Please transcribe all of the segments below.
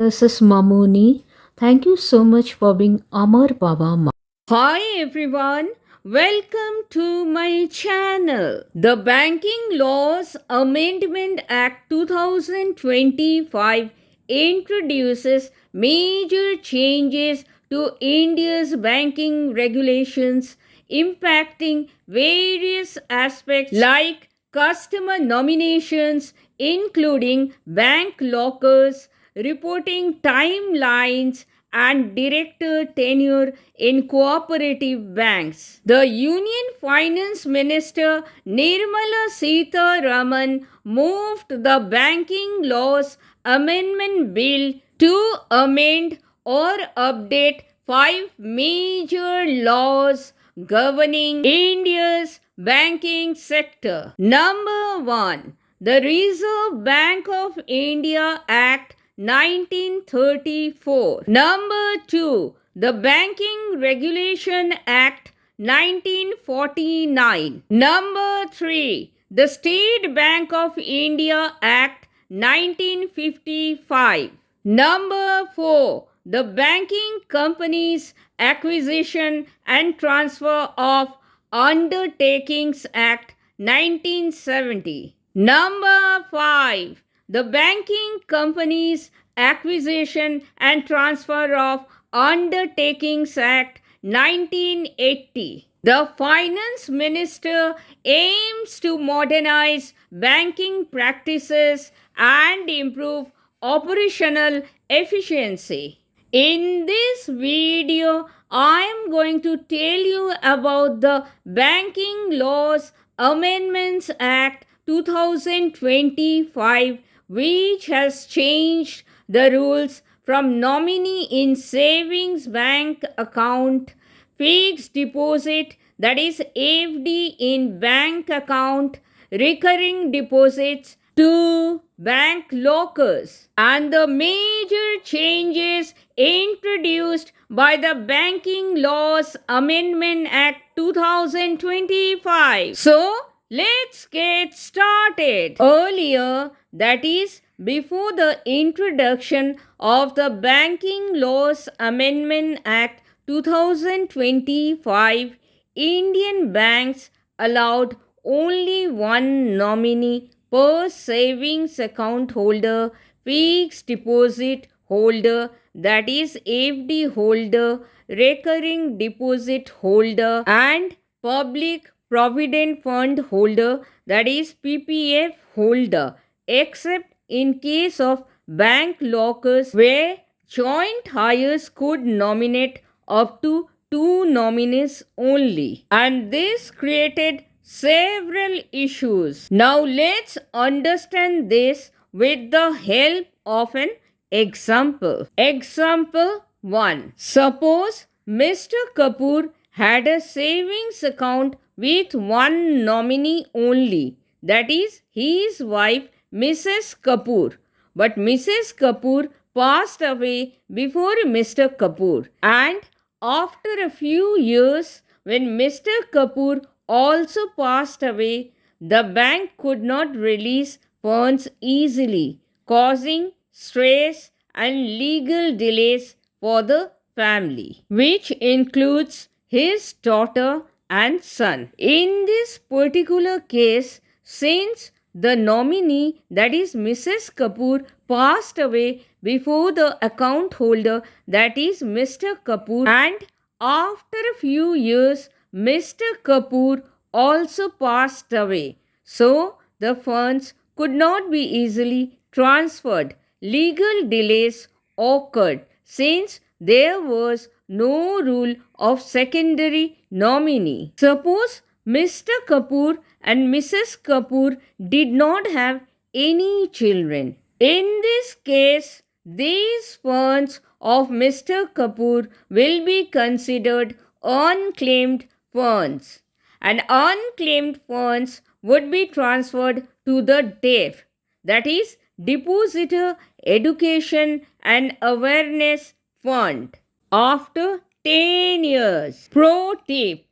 This is Mamuni. Thank you so much for being Amar Baba Ma. Hi everyone, welcome to my channel. The Banking Laws Amendment Act 2025 introduces major changes to India's banking regulations impacting various aspects like customer nominations, including bank lockers, reporting timelines, and director tenure in cooperative banks. The Union Finance Minister Nirmala Sitharaman moved the Banking Laws Amendment Bill to amend or update five major laws governing India's banking sector. Number 1. The Reserve Bank of India Act 1934. Number 2. The Banking Regulation Act 1949. Number 3. The State Bank of India Act 1955. Number 4. The Banking Companies Acquisition and Transfer of Undertakings Act 1970. Number 5. The Banking Companies Acquisition and Transfer of Undertakings Act 1980. The Finance Minister aims to modernize banking practices and improve operational efficiency. In this video, I am going to tell you about the Banking Laws Amendments Act 2025, which has changed the rules from nominee in savings bank account, fixed deposit, that is FD in bank account, recurring deposits to bank lockers, and the major changes introduced by the Banking Laws Amendment Act 2025. So, let's get started. Earlier, that is, before the introduction of the Banking Laws Amendment Act 2025, Indian banks allowed only one nominee per savings account holder, fixed deposit holder, that is FD holder, recurring deposit holder, and public provident fund holder, that is PPF holder, except in case of bank lockers where joint hires could nominate up to two nominees only. And this created several issues. Now let's understand this with the help of an example. Example 1. Suppose Mr. Kapoor had a savings account with one nominee only, that is his wife Mrs. Kapoor. But Mrs. Kapoor passed away before Mr. Kapoor, and after a few years, when Mr. Kapoor also passed away, the bank could not release funds easily, causing stress and legal delays for the family, which includes his daughter and son. In this particular case, since the nominee, that is Mrs. Kapoor, passed away before the account holder, that is Mr. Kapoor, and after a few years, Mr. Kapoor also passed away. So, the funds could not be easily transferred. Legal delays occurred since there was no rule of secondary nominee. Suppose Mr. Kapoor and Mrs. Kapoor did not have any children. In this case, these funds of Mr. Kapoor will be considered unclaimed funds, and unclaimed funds would be transferred to the DEF, that is Depositor Education and Awareness Fund, after 10 years. Pro tip: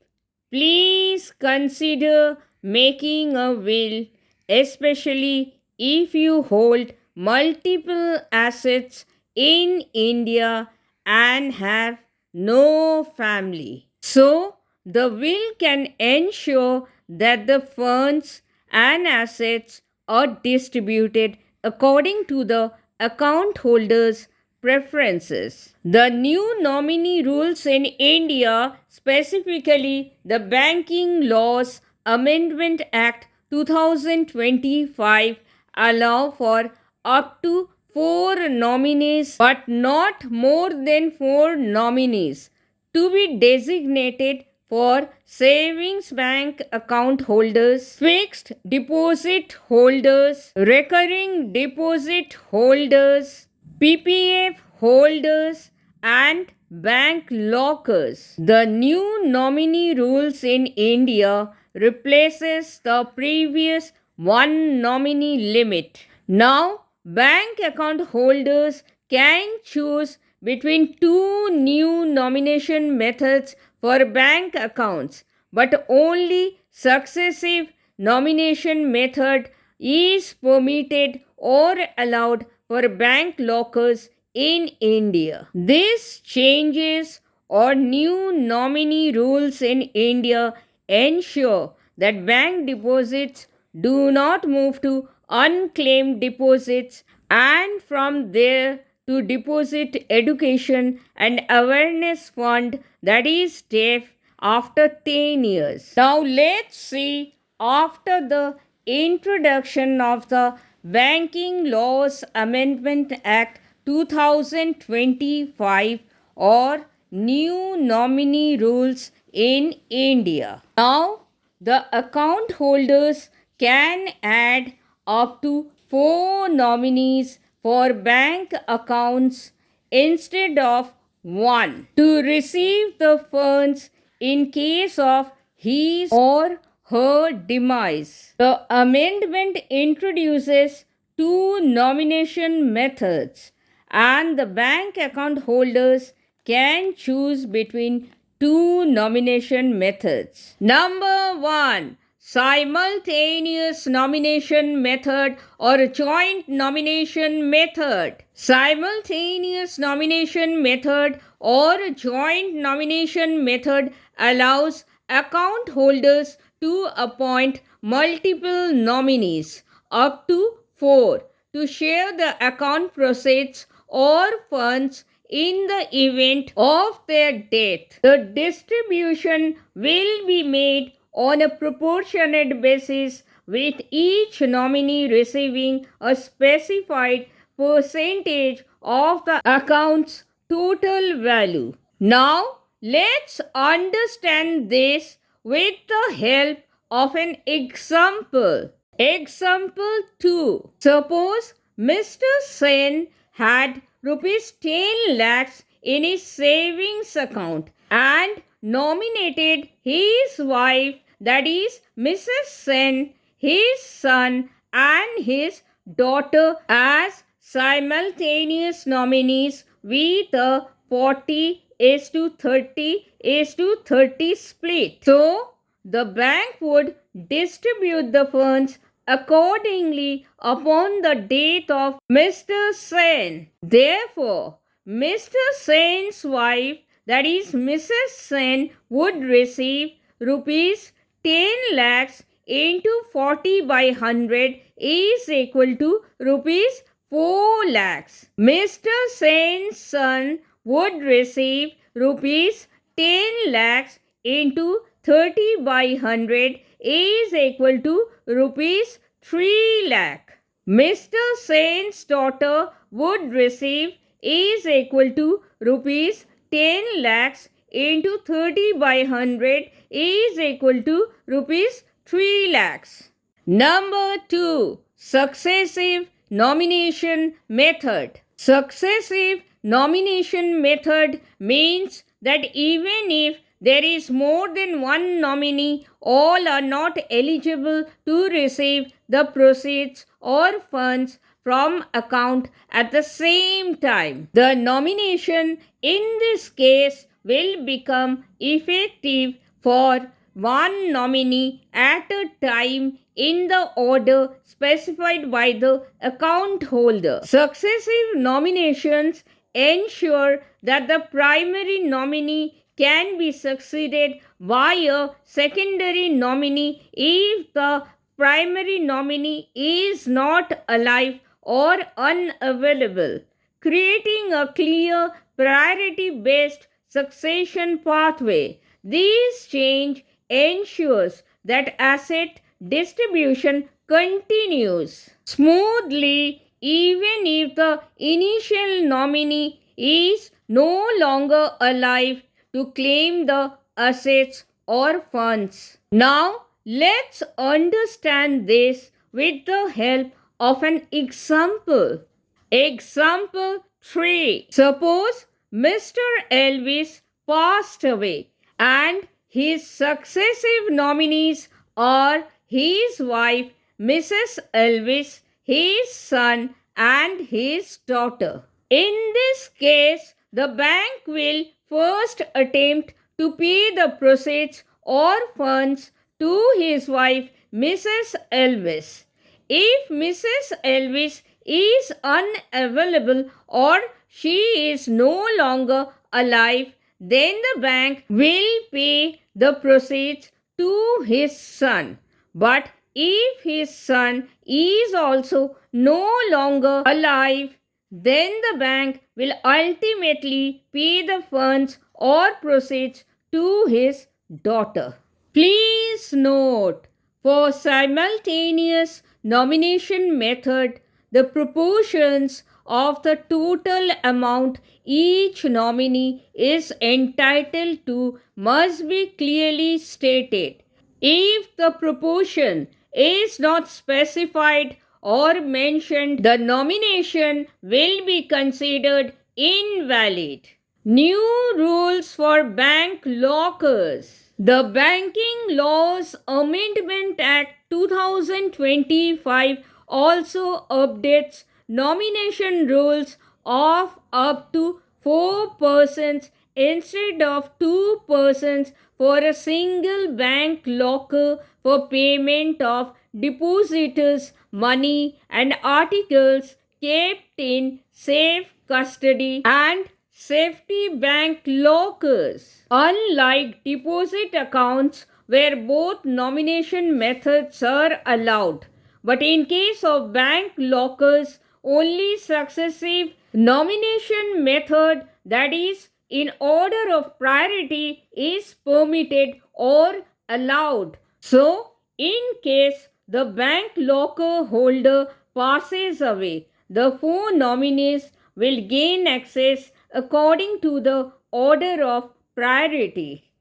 please consider making a will, especially if you hold multiple assets in India and have no family. So, the will can ensure that the funds and assets are distributed according to the account holder's preferences. The new nominee rules in India, specifically the Banking Laws Amendment Act 2025, allow for up to 4 nominees but not more than 4 nominees to be designated for savings bank account holders, fixed deposit holders, recurring deposit holders, PPF holders, and bank lockers. The new nominee rules in India replaces the previous one nominee limit. Now, bank account holders can choose between two new nomination methods for bank accounts, but only successive nomination method is permitted or allowed for bank lockers in India. These changes or new nominee rules in India ensure that bank deposits do not move to unclaimed deposits and from there to deposit education and awareness fund, that is DEF, after 10 years. Now let's see, after the introduction of the Banking Laws Amendment Act 2025 or new nominee rules in India. Now the account holders can add up to 4 nominees for bank accounts instead of one to receive the funds in case of his or her demise. The amendment introduces two nomination methods, and the bank account holders can choose between two nomination methods. Number 1, simultaneous nomination method or joint nomination method. Simultaneous nomination method or joint nomination method allows account holders to appoint multiple nominees, up to 4, to share the account proceeds or funds in the event of their death. The distribution will be made on a proportionate basis, with each nominee receiving a specified percentage of the account's total value. Now, let's understand this with the help of an example. Example 2. Suppose Mr. Sen had rupees 10 lakhs in his savings account and nominated his wife, that is Mrs. Sen, his son, and his daughter as simultaneous nominees with a 40:30:30 split. So, the bank would distribute the funds accordingly upon the death of Mr. Sen. Therefore, Mr. Sen's wife, that is Mrs. Sen, would receive rupees 10 lakhs into 40 by 100 is equal to rupees 4 lakhs. Mr. Sen's son would receive rupees 10 lakhs into 30 by 100 is equal to rupees 3 lakh. Mr. Sen's daughter would receive is equal to rupees 10 lakhs into 30 by 100 is equal to rupees 3 lakhs. Number 2. Successive nomination method. Successive nomination method means that even if there is more than one nominee, all are not eligible to receive the proceeds or funds from account at the same time. The nomination in this case will become effective for one nominee at a time in the order specified by the account holder. Successive nominations ensure that the primary nominee can be succeeded by a secondary nominee if the primary nominee is not alive or unavailable, creating a clear priority based succession pathway. This change ensures that asset distribution continues smoothly even if the initial nominee is no longer alive to claim the assets or funds. Now, let's understand this with the help of an example. Example 3. Suppose Mr. Elvis passed away and his successive nominees are his wife, Mrs. Elvis, his son, and his daughter. In this case, the bank will first attempt to pay the proceeds or funds to his wife, Mrs. Elvis. If Mrs. Elvis is unavailable or she is no longer alive, then the bank will pay the proceeds to his son. But if his son is also no longer alive, then the bank will ultimately pay the funds or proceeds to his daughter. Please note, for simultaneous nomination method, the proportions of the total amount each nominee is entitled to must be clearly stated. If the proportion is not specified or mentioned, the nomination will be considered invalid. New rules for bank lockers. The Banking Laws Amendment Act 2025 also updates nomination rules of up to 4 persons instead of 2 persons for a single bank locker for payment of depositors' money and articles kept in safe custody and safety bank lockers. Unlike deposit accounts where both nomination methods are allowed, but in case of bank lockers, only successive nomination method, that is, in order of priority, is permitted or allowed. So, in case the bank locker holder passes away, the 4 nominees will gain access according to the order of priority.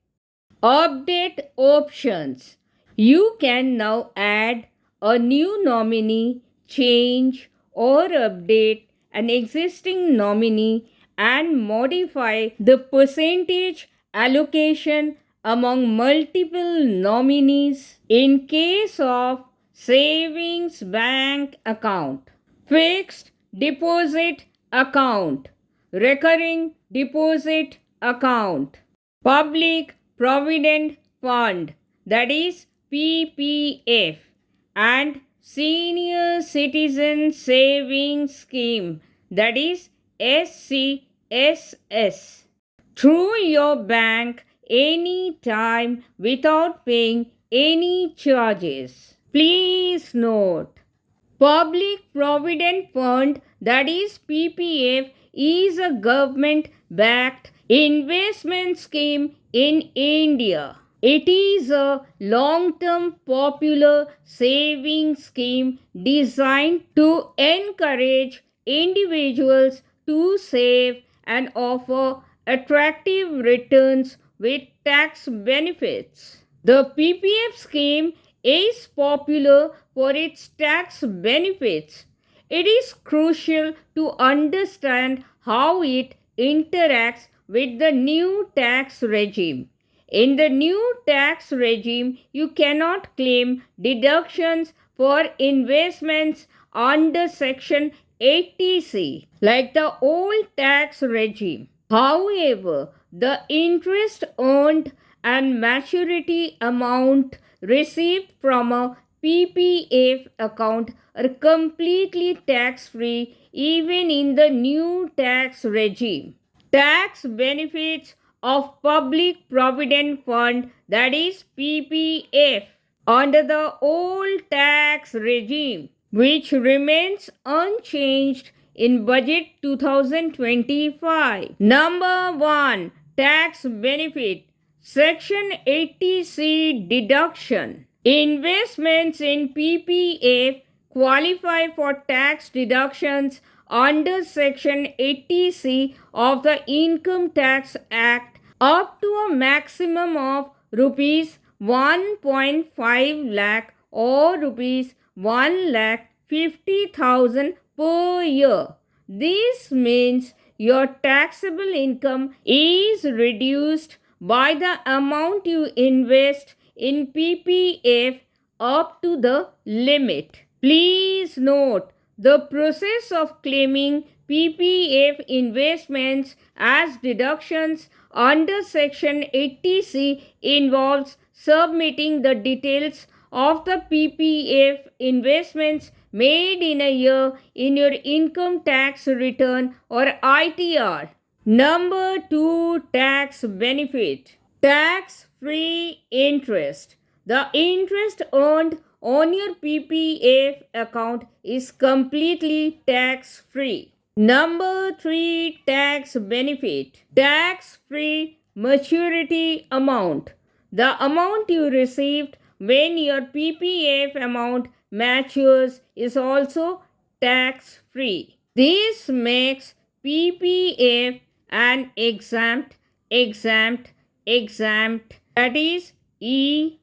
Update options. You can now add a new nominee, change or update an existing nominee, and modify the percentage allocation among multiple nominees in case of savings bank account, fixed deposit account, recurring deposit account, public provident fund, that is PPF, and senior citizen savings scheme, that is SCSS, through your bank anytime without paying any charges. Please note, Public Provident Fund, that is PPF, is a government backed investment scheme in India. It is a long term popular savings scheme designed to encourage individuals to save and offer attractive returns with tax benefits. The PPF scheme is popular for its tax benefits. It is crucial to understand how it interacts with the new tax regime. In the new tax regime, you cannot claim deductions for investments under Section 80C like the old tax regime. However, the interest earned and maturity amount received from a PPF account are completely tax-free even in the new tax regime. Tax benefits of Public Provident Fund, that is PPF, under the old tax regime, which remains unchanged in Budget 2025. Number 1. Tax benefit. Section 80C deduction. Investments in PPF qualify for tax deductions under Section 80C of the Income Tax Act up to a maximum of rupees 1.5 lakh or rupees 1 lakh 50,000 per year. This means your taxable income is reduced by the amount you invest in PPF up to the limit. Please note, the process of claiming PPF investments as deductions under Section 80C involves submitting the details of the PPF investments made in a year in your income tax return or ITR. Number 2. Tax benefit. Tax-free interest. The interest earned on your PPF account is completely tax-free. Number 3. Tax benefit. Tax-free maturity amount. The amount you received when your PPF amount matures is also tax-free. This makes PPF an exempt, that is E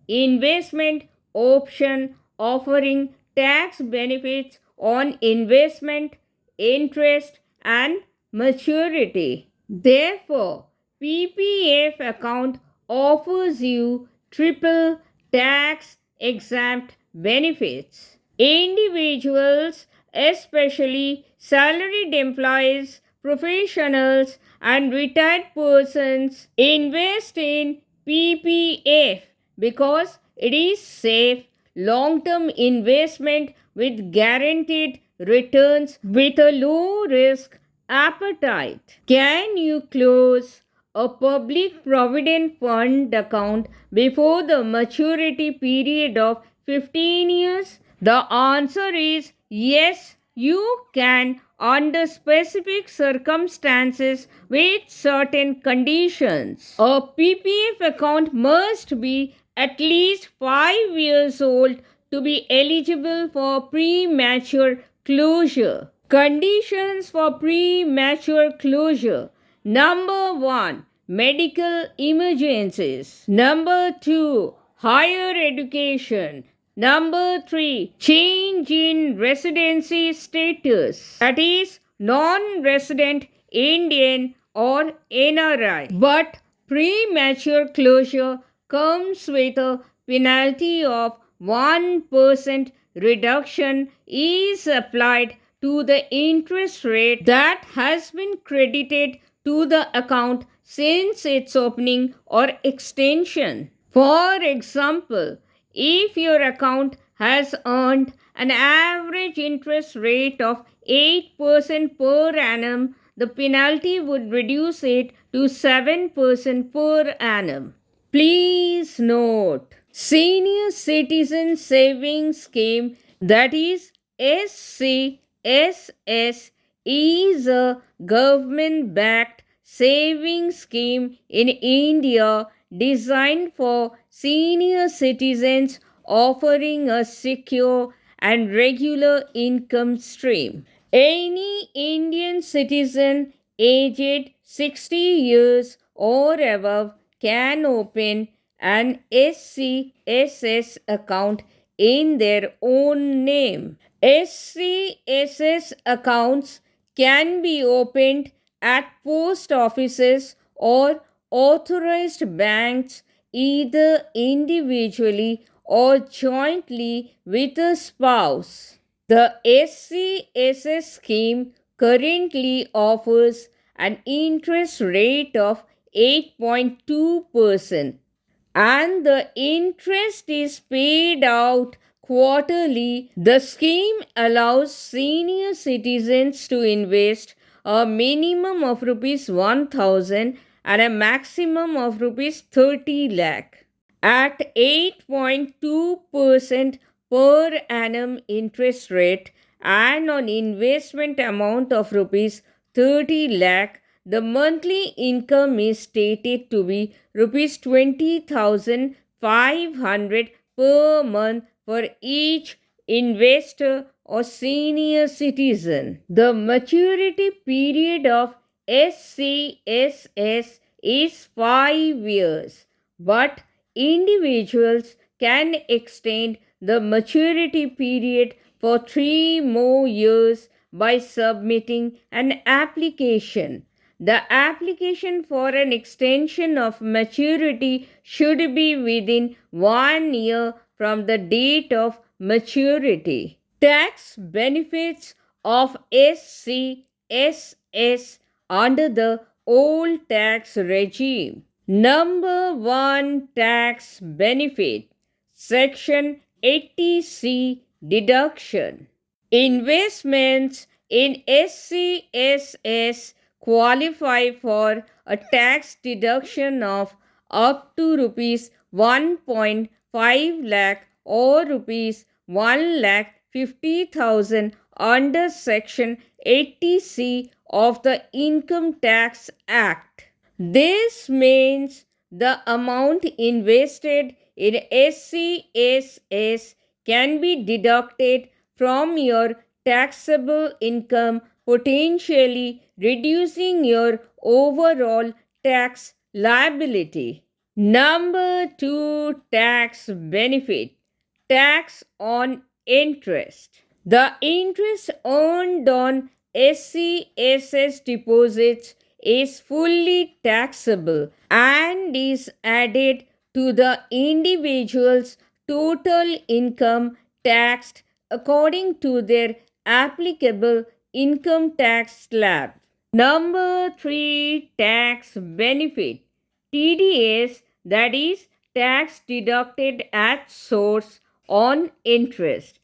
investment option offering tax benefits on investment, interest and maturity. Therefore, PPF account offers you triple tax exempt benefits. Individuals, especially salaried employees, professionals and retired persons, invest in PPF because it is safe long-term investment with guaranteed returns with a low risk appetite. Can you close a public provident fund account before the maturity period of 15 years? The answer is yes, you can under specific circumstances with certain conditions. A PPF account must be at least 5 years old to be eligible for premature closure. Conditions for premature closure. Number 1. Medical emergencies. Number 2. Higher education. Number 3. Change in residency status. That is non-resident Indian or NRI. But premature closure comes with a penalty of 1% reduction is applied to the interest rate that has been credited to the account since its opening or extension. For example, if your account has earned an average interest rate of 8% per annum, the penalty would reduce it to 7% per annum. Please note, Senior Citizen Savings Scheme, that is SCSS, is a government-backed savings scheme in India designed for senior citizens offering a secure and regular income stream. Any Indian citizen aged 60 years or above can open an SCSS account in their own name. SCSS accounts can be opened at post offices or authorized banks either individually or jointly with a spouse. The SCSS scheme currently offers an interest rate of 8.2%, and the interest is paid out quarterly. The scheme allows senior citizens to invest a minimum of rupees 1000 and a maximum of rupees 30 lakh. At 8.2% per annum interest rate and on investment amount of rupees 30 lakh, the monthly income is stated to be rupees 20,500 per month for each investor or senior citizen. The maturity period of SCSS is 5 years, but individuals can extend the maturity period for 3 more years by submitting an application. The application for an extension of maturity should be within 1 year from the date of maturity. Tax benefits of SCSS under the old tax regime. Number 1 tax benefit, Section 80C deduction. Investments in SCSS qualify for a tax deduction of up to rupees 1.5 lakh or rupees 1 lakh 50,000 under Section 80C of the Income Tax Act. This means the amount invested in SCSS can be deducted from your taxable income, potentially reducing your overall tax liability. Number 2 tax benefit, tax on interest. The interest earned on SCSS deposits is fully taxable and is added to the individual's total income taxed according to their applicable income tax slab. Number 3 tax benefit, TDS, that is tax deducted at source on interest.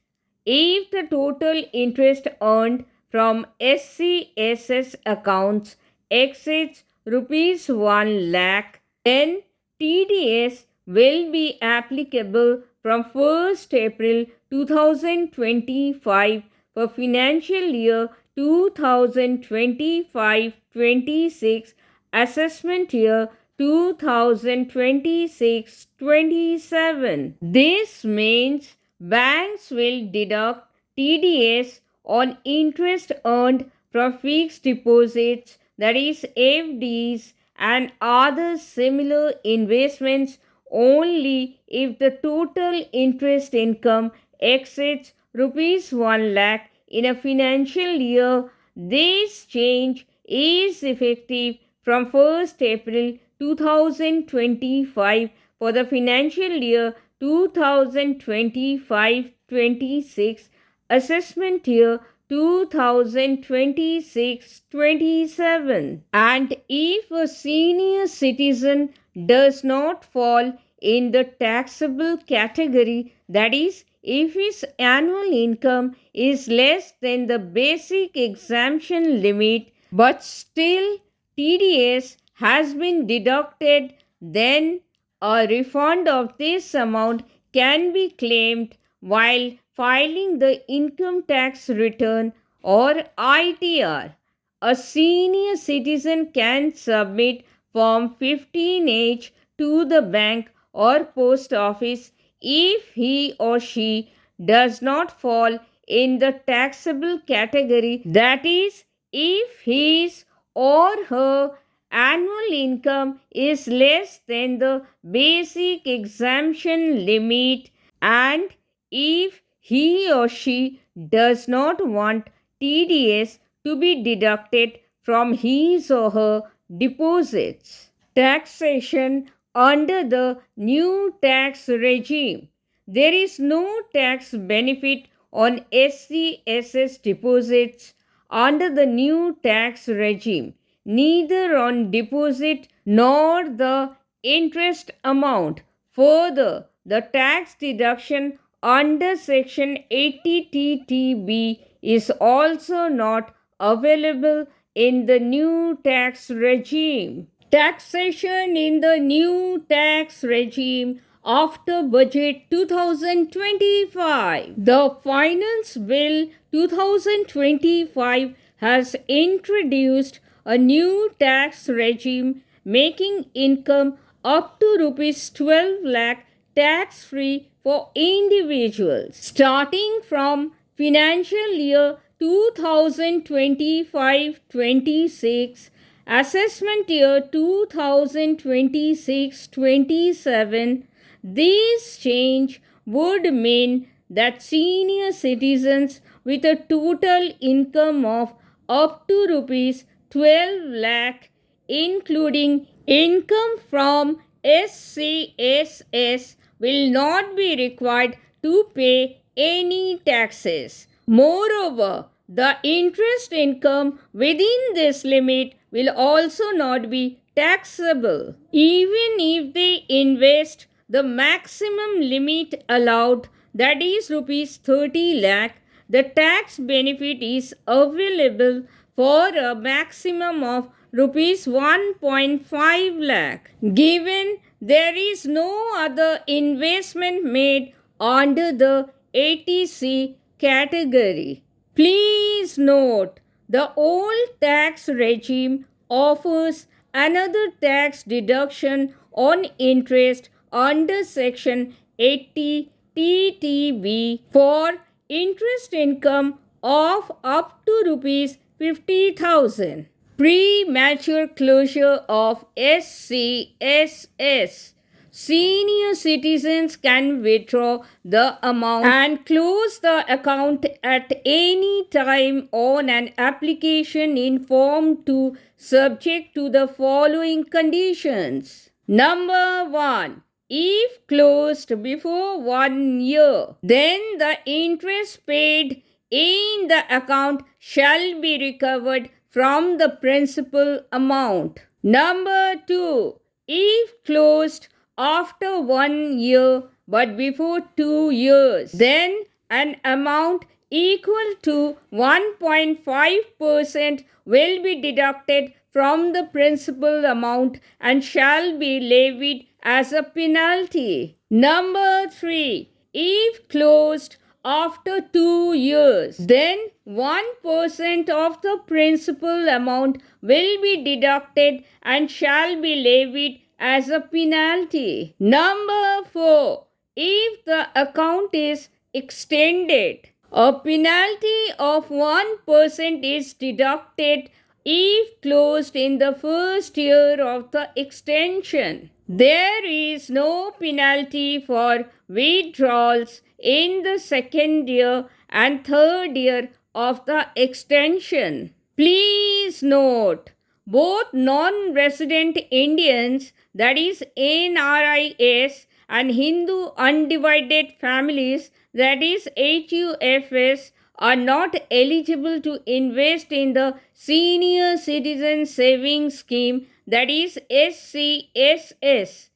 If the total interest earned from SCSS accounts exceeds rupees 1 lakh, then TDS will be applicable from 1st April 2025 for financial year 2025-26, assessment year 2026-27. This means banks will deduct TDS on interest earned from fixed deposits, that is FDs, and other similar investments only if the total interest income exceeds rupees 1 lakh in a financial year. This change is effective from 1st April 2025 for the financial year 2025-26, assessment year 2026-27. And if a senior citizen does not fall in the taxable category, that is, if his annual income is less than the basic exemption limit but still TDS has been deducted, then a refund of this amount can be claimed while filing the income tax return or ITR. A senior citizen can submit Form 15H to the bank or post office if he or she does not fall in the taxable category, that is, if his or her annual income is less than the basic exemption limit, and if he or she does not want TDS to be deducted from his or her deposits. Taxation under the new tax regime. There is no tax benefit on SCSS deposits under the new tax regime. neither on deposit nor the interest amount. Further, the tax deduction under Section 80TTB is also not available in the new tax regime. Taxation in the new tax regime after Budget 2025. The Finance Bill 2025 has introduced a new tax regime making income up to rupees 12 lakh tax free for individuals. Starting from financial year 2025-26, assessment year 2026-27, this change would mean that senior citizens with a total income of up to rupees 12 lakh, including income from SCSS, will not be required to pay any taxes. Moreover, the interest income within this limit will also not be taxable. Even if they invest the maximum limit allowed, that is rupees 30 lakh, the tax benefit is available for a maximum of rupees 1.5 lakh. Given there is no other investment made under the ATC category. Please note, the old tax regime offers another tax deduction on interest under Section 80 TTB for interest income of up to rupees 50,000. Premature closure of SCSS. Senior citizens can withdraw the amount and close the account at any time on an application in Form 2 subject to the following conditions. Number 1. If closed before 1 year, then the interest paid in the account shall be recovered from the principal amount. Number 2. If closed after 1 year but before 2 years, then an amount equal to 1.5% will be deducted from the principal amount and shall be levied as a penalty. Number 3. If closed after 2 years, then 1% of the principal amount will be deducted and shall be levied as a penalty. Number 4. If the account is extended, a penalty of 1% is deducted if closed in the first year of the extension. There is no penalty for withdrawals in the second year and third year of the extension. Please note, both non-resident Indians, that is NRIS, and Hindu undivided families, that is HUFS, are not eligible to invest in the Senior Citizen Savings Scheme, that is SCSS.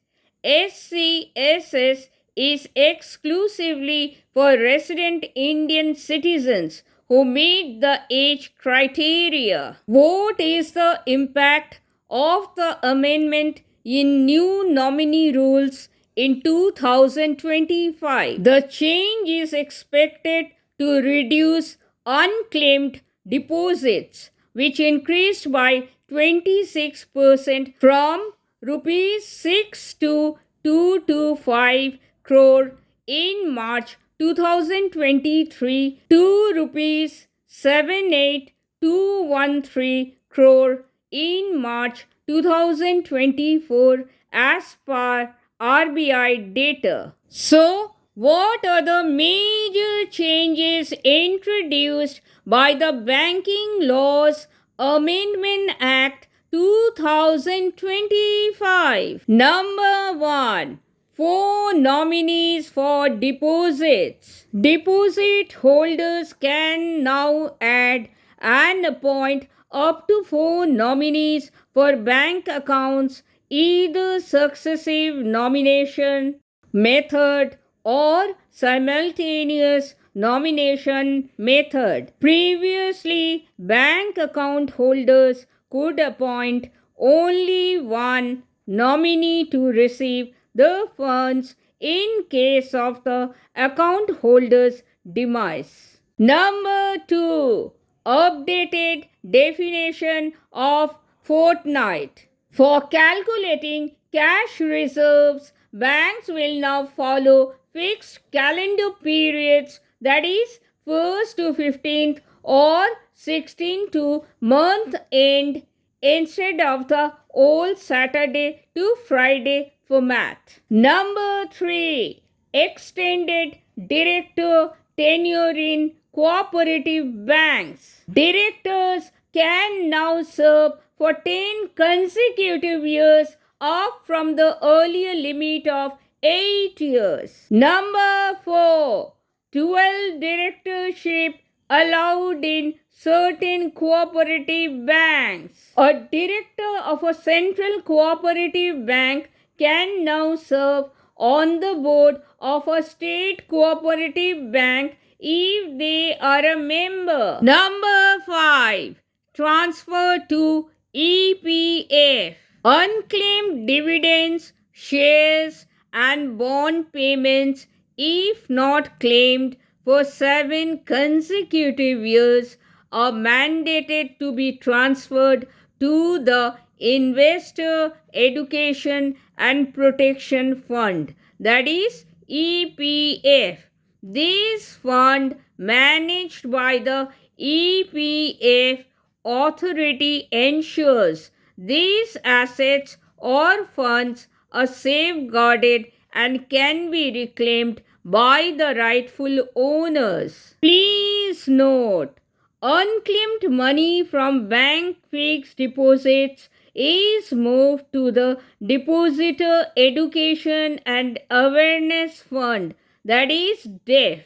SCSS is exclusively for resident Indian citizens who meet the age criteria. What is the impact of the amendment in new nominee rules in 2025? The change is expected to reduce unclaimed deposits, which increased by 26% from rupees 6 to 225 crore in March 2023 to rupees 78213 crore in March 2024 as per RBI data. So, what are the major changes introduced by the Banking Laws Amendment Act 2025? Number 1. 4 nominees for deposits. Deposit holders can now add and appoint up to 4 nominees for bank accounts, either successive nomination method or simultaneous nomination method. Previously, bank account holders could appoint only one nominee to receive the funds in case of the account holder's demise. Number 2. Updated definition of fortnight. For calculating cash reserves, banks will now follow fixed calendar periods, that is 1st to 15th or 16th to month end, instead of the old Saturday to Friday format. Number 3. Extended director tenure in cooperative banks. Directors can now serve for 10 consecutive years, up from the earlier limit of 8 years. Number 4. 12 directorship allowed in certain cooperative banks. A director of a central cooperative bank can now serve on the board of a state cooperative bank if they are a member. Number 5. Transfer to EPF. Unclaimed dividends, shares, and bond payments, if not claimed for 7 consecutive years, are mandated to be transferred to the Investor Education and Protection Fund, that is EPF. This fund, managed by the EPF authority, ensures these assets or funds are safeguarded and can be reclaimed by the rightful owners. Please note, unclaimed money from bank fixed deposits is moved to the Depositor Education and Awareness Fund, that is DEF.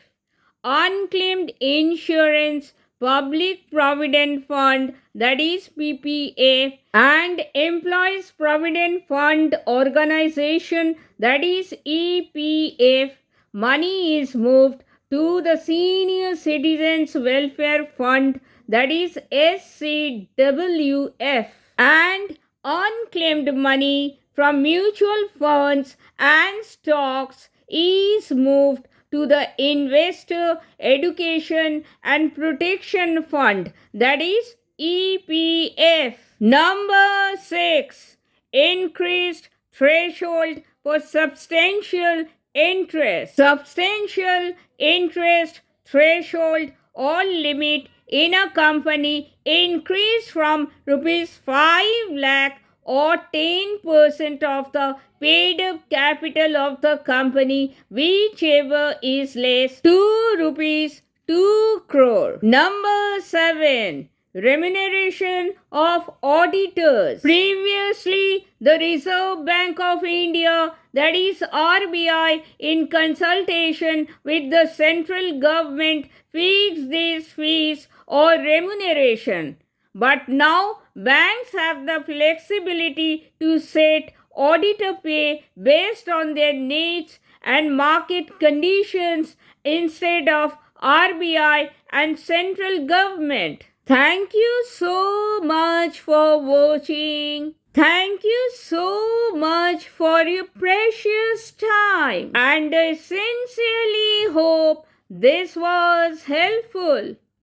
Unclaimed Insurance Public Provident Fund, that is PPF, and Employees Provident Fund Organization, that is EPF, money is moved to the Senior Citizens Welfare Fund, that is SCWF, and unclaimed money from mutual funds and stocks is moved to the Investor Education and Protection Fund, that is EPF. Number 6. Increased threshold for substantial interest. Substantial interest threshold or limit in a company increased from rupees 5 lakh or 10% of the paid up capital of the company, whichever is less, to rupees 2 crore. Number 7. Remuneration of auditors. Previously, the Reserve Bank of India, that is RBI, in consultation with the central government, fixed these fees or remuneration. But now banks have the flexibility to set auditor pay based on their needs and market conditions instead of RBI and central government. Thank you so much for watching. Thank you so much for your precious time, and I sincerely hope this was helpful.